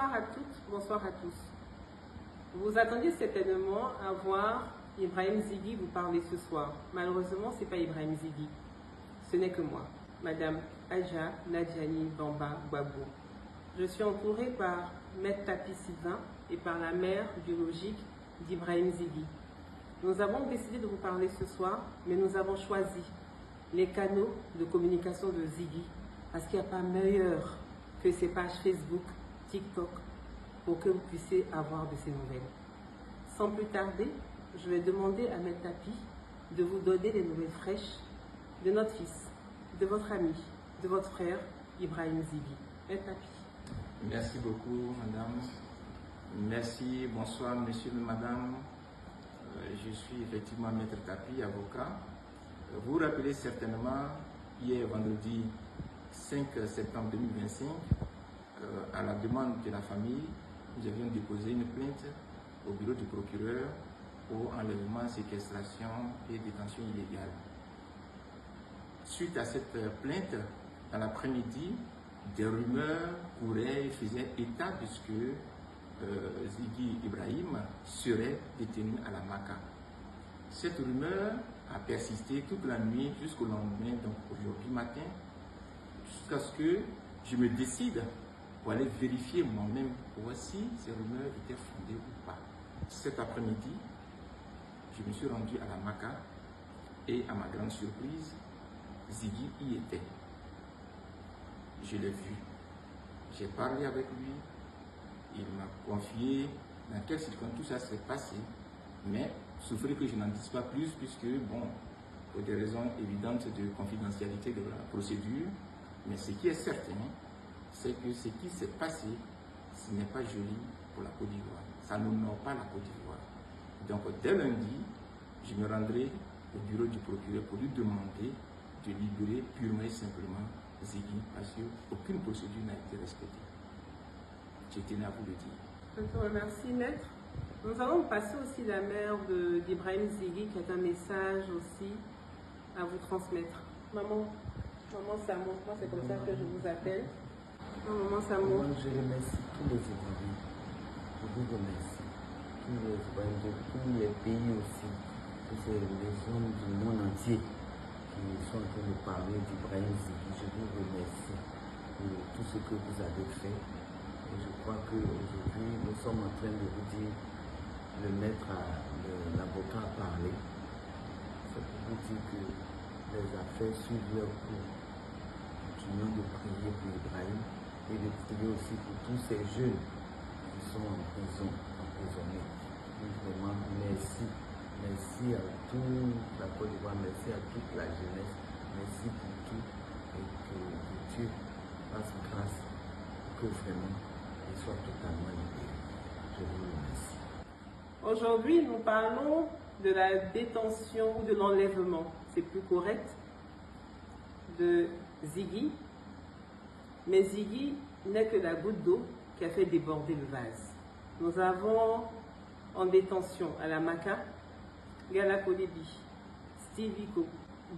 Bonsoir à toutes, bonsoir à tous. Vous attendiez certainement à voir Ibrahim Zighi vous parler ce soir. Malheureusement, ce n'est pas Ibrahim Zighi, ce n'est que moi, Madame Adja Nadjani Bamba Gbagbo. Je suis entourée par Maître Tapi Sylvain et par la mère biologique d'Ibrahim Zighi. Nous avons décidé de vous parler ce soir, mais nous avons choisi les canaux de communication de Zighi parce qu'il n'y a pas meilleur que ces pages Facebook, TikTok, pour que vous puissiez avoir de ces nouvelles. Sans plus tarder, je vais demander à Maître Tapi de vous donner des nouvelles fraîches de notre fils, de votre ami, de votre frère, Ibrahim Zighi. Maître Tapi. Merci beaucoup, madame. Merci, bonsoir, monsieur et madame. Je suis effectivement Maître Tapi, avocat. Vous vous rappelez certainement, hier vendredi 5 septembre 2025, à la demande de la famille, nous avions déposé une plainte au bureau du procureur pour enlèvement, séquestration et détention illégale. Suite à cette plainte, dans l'après-midi, des rumeurs couraient et faisaient état de ce que Zighi Ibrahim serait détenu à la Maka. Cette rumeur a persisté toute la nuit jusqu'au lendemain, donc aujourd'hui matin, jusqu'à ce que je me décide pour aller vérifier moi-même voir si ces rumeurs étaient fondées ou pas. Cet après-midi, je me suis rendu à la Maka et à ma grande surprise, Zighi y était. Je l'ai vu, j'ai parlé avec lui, il m'a confié dans quelles circonstances tout ça s'est passé, mais souffrez que je n'en dise pas plus puisque, bon, pour des raisons évidentes de confidentialité de la procédure, mais ce qui est certain, c'est que ce qui s'est passé, ce n'est pas joli pour la Côte d'Ivoire. Ça n'honore pas la Côte d'Ivoire. Donc, dès lundi, je me rendrai au bureau du procureur pour lui demander de libérer purement et simplement Zighi parce qu'aucune procédure n'a été respectée. Je tenais à vous le dire. Je te remercie, maître. Nous allons passer aussi la mère d'Ibrahim Zighi qui a un message aussi à vous transmettre. Maman Samo, moi c'est comme ça que je vous appelle. Maman Samo. Je remercie tous les Ivoiriens. Je vous remercie. Tous les Ivoiriens de tous les pays aussi. Tous les hommes du monde entier qui sont en train de parler d'Ibrahim Zighi. Je vous remercie pour tout ce que vous avez fait. Et je crois qu'aujourd'hui, nous sommes en train de vous dire, le maître, l'avocat a parlé. C'est pour vous dire que les affaires suivent leur cours. Continuons de prier pour Ibrahim et de prier aussi pour tous ces jeunes qui sont en prison, emprisonnés. Donc vraiment, merci. Merci à toute la Côte d'Ivoire, merci à toute la jeunesse, merci pour tout et que Dieu fasse grâce que vraiment il soit totalement libéré. Je vous remercie. Aujourd'hui, nous parlons de la détention ou de l'enlèvement, c'est plus correct, de Zighi. Mais Zighi n'est que la goutte d'eau qui a fait déborder le vase. Nous avons en détention à la Maka, Gala Kolebi, Steve Biko,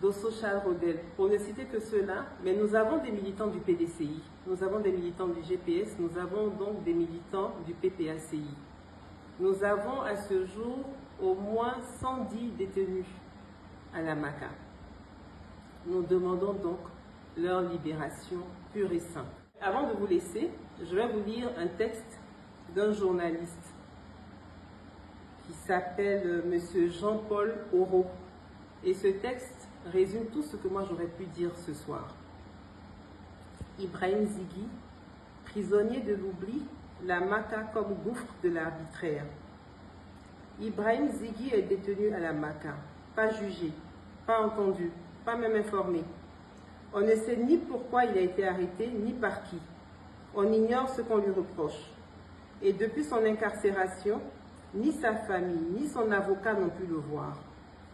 Dosso Charles Rodel, pour ne citer que ceux-là, mais nous avons des militants du PDCI, nous avons des militants du GPS, nous avons donc des militants du PPACI. Nous avons à ce jour au moins 110 détenus à la Maka. Nous demandons donc leur libération pure et simple. Avant de vous laisser, je vais vous lire un texte d'un journaliste qui s'appelle M. Jean-Paul Auro. Et ce texte résume tout ce que moi j'aurais pu dire ce soir. Ibrahim Zighi, prisonnier de l'oubli, la Maka comme gouffre de l'arbitraire. Ibrahim Zighi est détenu à la Maka, pas jugé, pas entendu, pas même informé. On ne sait ni pourquoi il a été arrêté, ni par qui. On ignore ce qu'on lui reproche. Et depuis son incarcération, ni sa famille, ni son avocat n'ont pu le voir.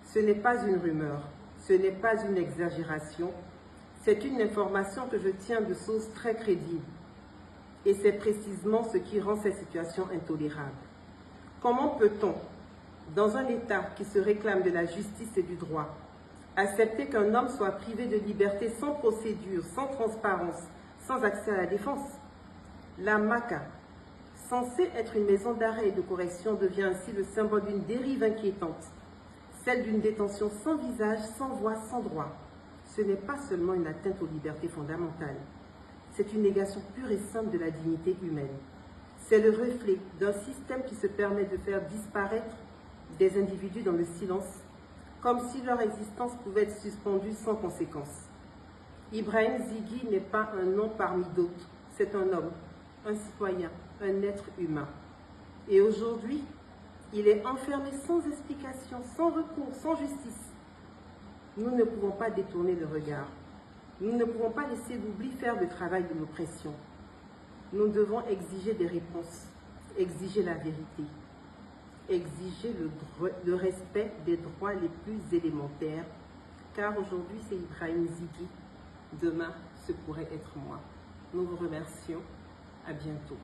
Ce n'est pas une rumeur, ce n'est pas une exagération, c'est une information que je tiens de source très crédible. Et c'est précisément ce qui rend cette situation intolérable. Comment peut-on, dans un État qui se réclame de la justice et du droit, accepter qu'un homme soit privé de liberté sans procédure, sans transparence, sans accès à la défense? La Maka, Censée être une maison d'arrêt et de correction, devient ainsi le symbole d'une dérive inquiétante, celle d'une détention sans visage, sans voix, sans droit. Ce n'est pas seulement une atteinte aux libertés fondamentales, c'est une négation pure et simple de la dignité humaine. C'est le reflet d'un système qui se permet de faire disparaître des individus dans le silence, comme si leur existence pouvait être suspendue sans conséquence. Ibrahim Zighi n'est pas un nom parmi d'autres, c'est un homme, un citoyen, un être humain. Et aujourd'hui, il est enfermé sans explication, sans recours, sans justice. Nous ne pouvons pas détourner le regard. Nous ne pouvons pas laisser l'oubli faire le travail de l'oppression. Nous devons exiger des réponses, exiger la vérité, exiger le respect des droits les plus élémentaires, car aujourd'hui c'est Ibrahim Zighi, demain ce pourrait être moi. Nous vous remercions, à bientôt.